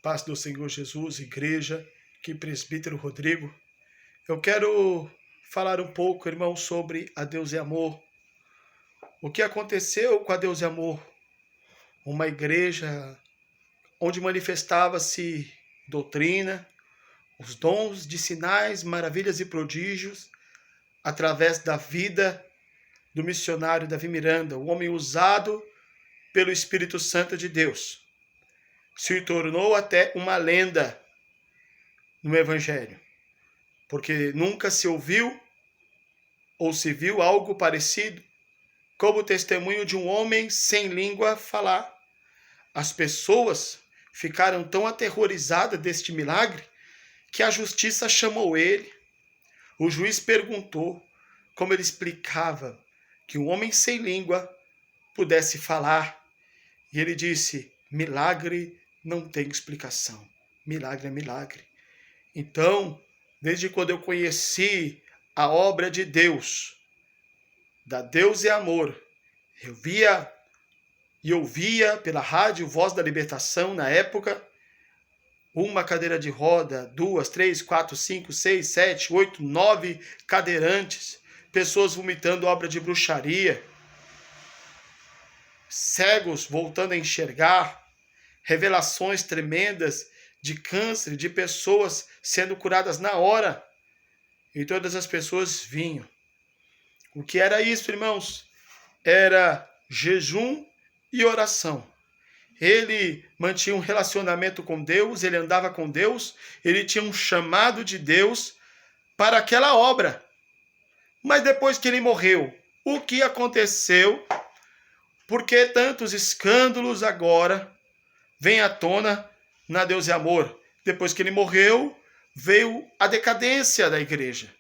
Paz do Senhor Jesus, igreja, que presbítero Rodrigo. Eu quero falar um pouco, irmão, sobre a Deus é Amor. O que aconteceu com a Deus é Amor? Uma igreja onde manifestava-se doutrina, os dons de sinais, maravilhas e prodígios, através da vida do missionário Davi Miranda, o homem usado pelo Espírito Santo de Deus. Se tornou até uma lenda no Evangelho, porque nunca se ouviu ou se viu algo parecido como o testemunho de um homem sem língua falar. As pessoas ficaram tão aterrorizadas deste milagre que a justiça chamou ele. O juiz perguntou como ele explicava que um homem sem língua pudesse falar. E ele disse: milagre não tem explicação. Milagre é milagre. Então, desde quando eu conheci a obra de Deus, da Deus é Amor, eu via e ouvia pela rádio Voz da Libertação, na época, uma cadeira de roda, 2, 3, 4, 5, 6, 7, 8, 9 cadeirantes, pessoas vomitando obra de bruxaria, cegos voltando a enxergar, revelações tremendas de câncer, de pessoas sendo curadas na hora. E todas as pessoas vinham. O que era isso, irmãos? Era jejum e oração. Ele mantinha um relacionamento com Deus, ele andava com Deus, ele tinha um chamado de Deus para aquela obra. Mas depois que ele morreu, o que aconteceu? Por que tantos escândalos agora vêm à tona na Deus é Amor? Depois que ele morreu, veio a decadência da igreja.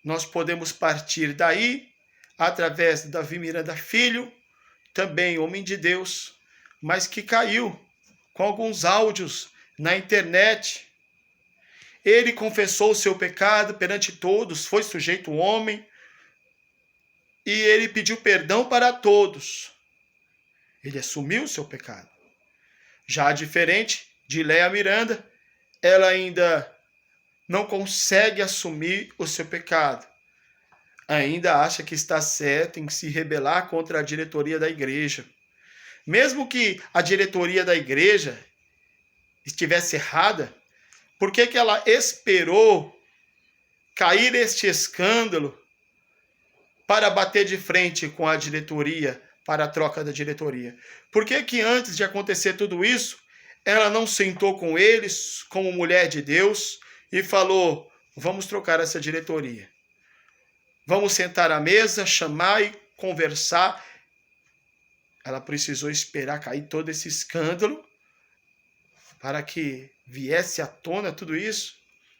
Nós podemos partir daí, através de Davi Miranda Filho, também homem de Deus, mas que caiu com alguns áudios na internet. Ele confessou o seu pecado perante todos, foi sujeito homem, e ele pediu perdão para todos. Ele assumiu o seu pecado. Já diferente de Léa Miranda, ela ainda não consegue assumir o seu pecado. Ainda acha que está certa em se rebelar contra a diretoria da igreja. Mesmo que a diretoria da igreja estivesse errada, por que ela esperou cair este escândalo para bater de frente com a diretoria, para a troca da diretoria? Por que antes de acontecer tudo isso, ela não sentou com eles, como mulher de Deus, e falou: vamos trocar essa diretoria. Vamos sentar à mesa, chamar e conversar. Ela precisou esperar cair todo esse escândalo para que viesse à tona tudo isso.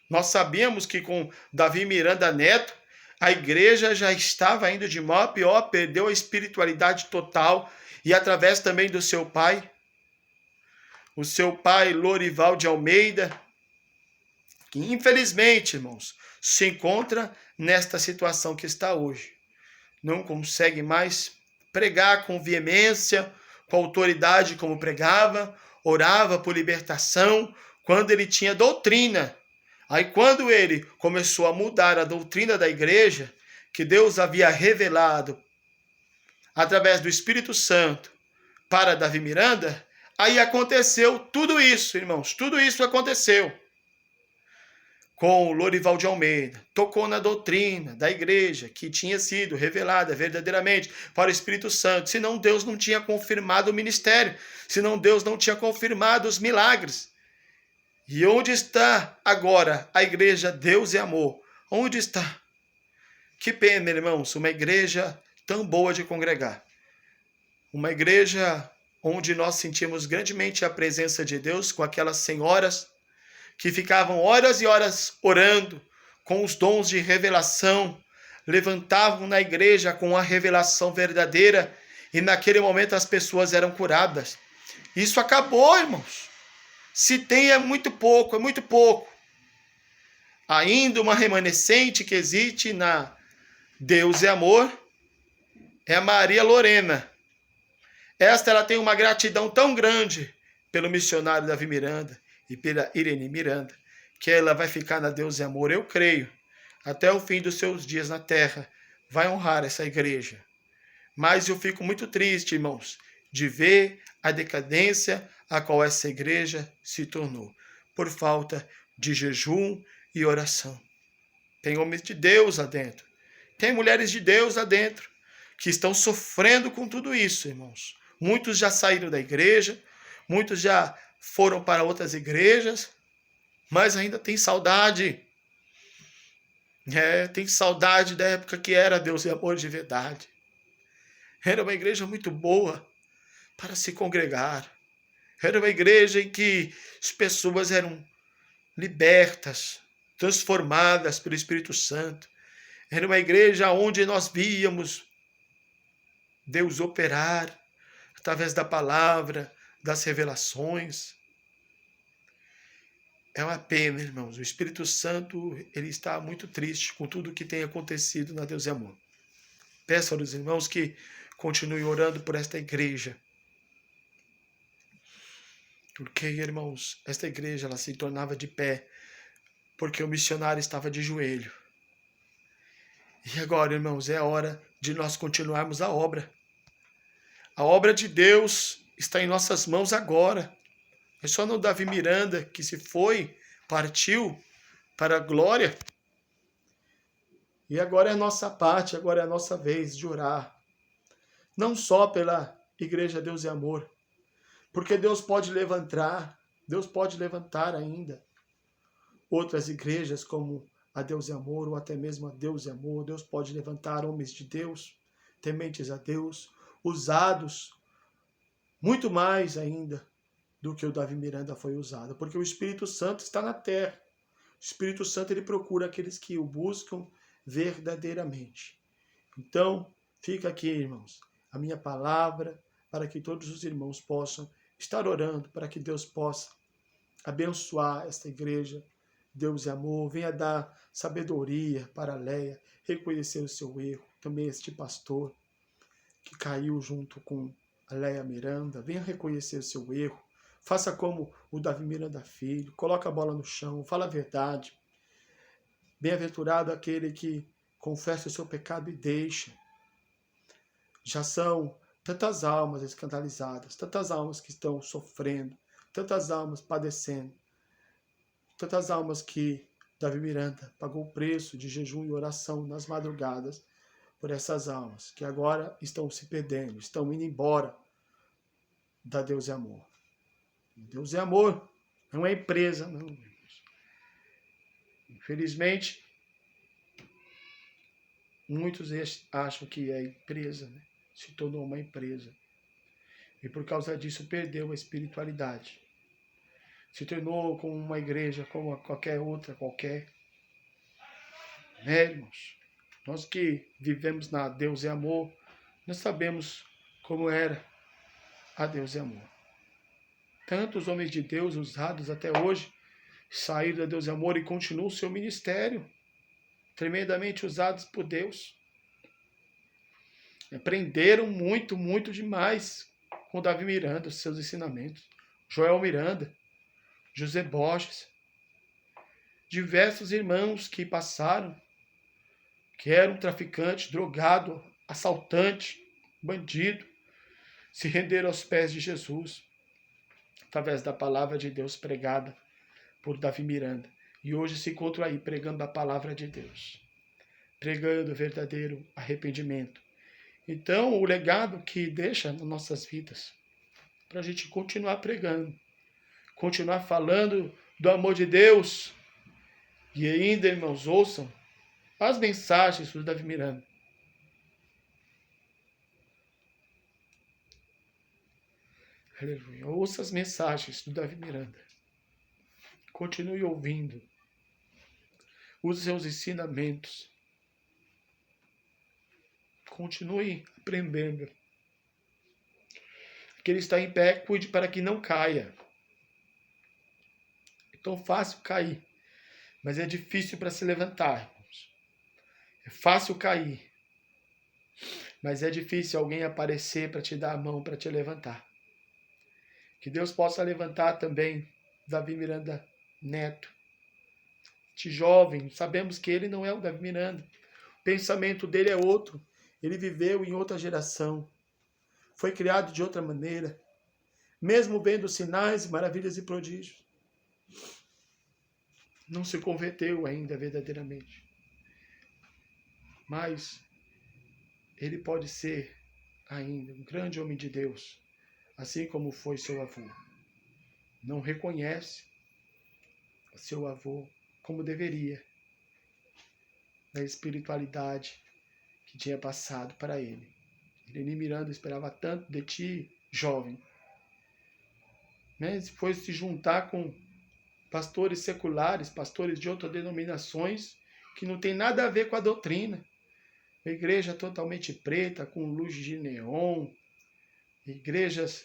Nós sabíamos que com Davi Miranda Neto, a igreja já estava indo de mal a pior, perdeu a espiritualidade total, e através também do seu pai, o seu pai Lorival de Almeida, que infelizmente, irmãos, se encontra nesta situação que está hoje. Não consegue mais pregar com veemência, com autoridade como pregava, orava por libertação, quando ele tinha doutrina. Aí quando ele começou a mudar a doutrina da igreja, que Deus havia revelado através do Espírito Santo para Davi Miranda, aí aconteceu tudo isso, irmãos, tudo isso aconteceu. Com o Lorival de Almeida, tocou na doutrina da igreja que tinha sido revelada verdadeiramente para o Espírito Santo, senão Deus não tinha confirmado o ministério, senão Deus não tinha confirmado os milagres. E onde está agora a igreja Deus é Amor? Onde está? Que pena, irmãos, uma igreja tão boa de congregar. Uma igreja onde nós sentimos grandemente a presença de Deus com aquelas senhoras que ficavam horas e horas orando com os dons de revelação, levantavam na igreja com a revelação verdadeira e naquele momento as pessoas eram curadas. Isso acabou, irmãos. Se tem é muito pouco, é muito pouco. Ainda uma remanescente que existe na Deus é Amor é a Maria Lorena. Esta ela tem uma gratidão tão grande pelo missionário Davi Miranda e pela Irene Miranda, que ela vai ficar na Deus e Amor, eu creio, até o fim dos seus dias na terra, vai honrar essa igreja. Mas eu fico muito triste, irmãos, de ver a decadência a qual essa igreja se tornou, por falta de jejum e oração. Tem homens de Deus lá dentro, tem mulheres de Deus lá dentro, que estão sofrendo com tudo isso, irmãos. Muitos já saíram da igreja, muitos já foram para outras igrejas, mas ainda tem saudade. Tem saudade da época que era Deus e Amor de verdade. Era uma igreja muito boa para se congregar. Era uma igreja em que as pessoas eram libertas, transformadas pelo Espírito Santo. Era uma igreja onde nós víamos Deus operar através da palavra, das revelações. É uma pena, irmãos. O Espírito Santo, ele está muito triste com tudo o que tem acontecido na Deus e Amor. Peço aos irmãos que continuem orando por esta igreja. Porque, irmãos, esta igreja ela se tornava de pé, porque o missionário estava de joelho. E agora, irmãos, é a hora de nós continuarmos a obra. A obra de Deus está em nossas mãos agora. É só no Davi Miranda que se foi, partiu para a glória. E agora é a nossa parte, agora é a nossa vez de orar. Não só pela Igreja Deus e Amor, porque Deus pode levantar ainda outras igrejas como a Deus e Amor, ou até mesmo a Deus e Amor. Deus pode levantar homens de Deus, tementes a Deus, usados muito mais ainda do que o Davi Miranda foi usado, porque o Espírito Santo está na terra. O Espírito Santo ele procura aqueles que o buscam verdadeiramente. Então, fica aqui, irmãos, a minha palavra para que todos os irmãos possam estar orando, para que Deus possa abençoar esta igreja. Deus é amor, venha dar sabedoria para a Leia, reconhecer o seu erro. Também este pastor que caiu junto com a Leia Miranda, venha reconhecer o seu erro. Faça como o Davi Miranda filho, coloca a bola no chão, fala a verdade. Bem-aventurado aquele que confessa o seu pecado e deixa. Já são tantas almas escandalizadas, tantas almas que estão sofrendo, tantas almas padecendo, tantas almas que Davi Miranda pagou o preço de jejum e oração nas madrugadas por essas almas, que agora estão se perdendo, estão indo embora da Deus é Amor. Deus é amor, não é empresa, não. Infelizmente, muitos acham que é empresa, né? Se tornou uma empresa. E por causa disso perdeu a espiritualidade. Se tornou como uma igreja, como qualquer outra, Né, irmãos? Nós que vivemos na Deus é Amor, nós sabemos como era a Deus é Amor. Tantos homens de Deus usados até hoje saíram da Deus é Amor e continuam o seu ministério, tremendamente usados por Deus. Aprenderam muito, muito demais com Davi Miranda, os seus ensinamentos. Joel Miranda, José Borges, diversos irmãos que passaram, que eram traficantes, drogado, assaltante, bandido, se renderam aos pés de Jesus, através da palavra de Deus pregada por Davi Miranda. E hoje se encontram aí pregando a palavra de Deus, pregando o verdadeiro arrependimento. Então, o legado que deixa nas nossas vidas, para a gente continuar pregando, continuar falando do amor de Deus. E ainda, irmãos, ouçam as mensagens do Davi Miranda. Aleluia. Ouça as mensagens do Davi Miranda. Continue ouvindo. Use seus ensinamentos. Continue aprendendo. Que ele está em pé, cuide para que não caia. É tão fácil cair, mas é difícil para se levantar, irmãos. É fácil cair, mas é difícil alguém aparecer para te dar a mão para te levantar. Que Deus possa levantar também Davi Miranda Neto. Este jovem, sabemos que ele não é o Davi Miranda. O pensamento dele é outro. Ele viveu em outra geração. Foi criado de outra maneira. Mesmo vendo sinais, maravilhas e prodígios. Não se converteu ainda verdadeiramente. Mas ele pode ser ainda um grande homem de Deus, assim como foi seu avô. Não reconhece seu avô como deveria, da espiritualidade que tinha passado para ele. Irene Miranda esperava tanto de ti, jovem. Mas foi se juntar com pastores seculares, pastores de outras denominações, que não tem nada a ver com a doutrina. Uma igreja totalmente preta, com luz de neon, igrejas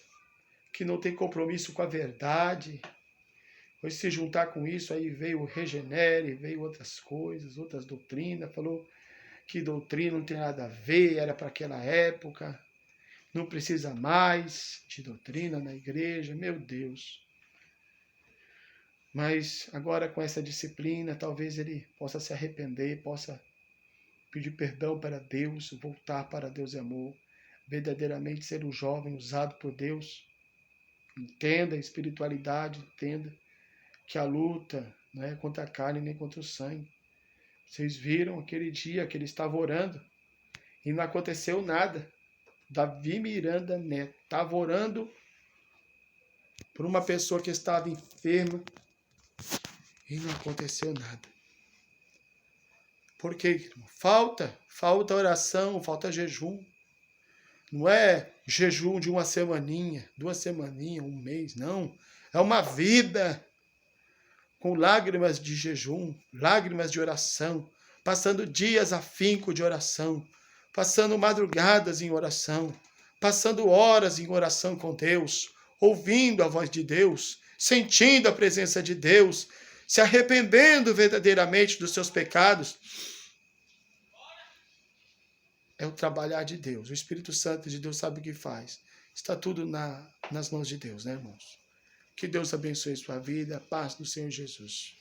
que não tem compromisso com a verdade. Foi se juntar com isso, aí veio o Regenere, veio outras coisas, outras doutrinas, falou que doutrina não tem nada a ver, era para aquela época, não precisa mais de doutrina na igreja, meu Deus. Mas agora com essa disciplina, talvez ele possa se arrepender, possa pedir perdão para Deus, voltar para Deus e amor, verdadeiramente ser um jovem usado por Deus. Entenda a espiritualidade, entenda que a luta não é contra a carne nem contra o sangue. Vocês viram aquele dia que ele estava orando e não aconteceu nada. Davi Miranda Neto estava orando por uma pessoa que estava enferma e não aconteceu nada. Por quê? Falta oração, falta jejum. Não é jejum de uma semaninha, 2 semaninhas, 1 mês, não. É uma vida com lágrimas de jejum, lágrimas de oração, passando dias afinco de oração, passando madrugadas em oração, passando horas em oração com Deus, ouvindo a voz de Deus, sentindo a presença de Deus, se arrependendo verdadeiramente dos seus pecados. É o trabalhar de Deus. O Espírito Santo de Deus sabe o que faz. Está tudo nas mãos de Deus, né, irmãos? Que Deus abençoe sua vida. A paz do Senhor Jesus.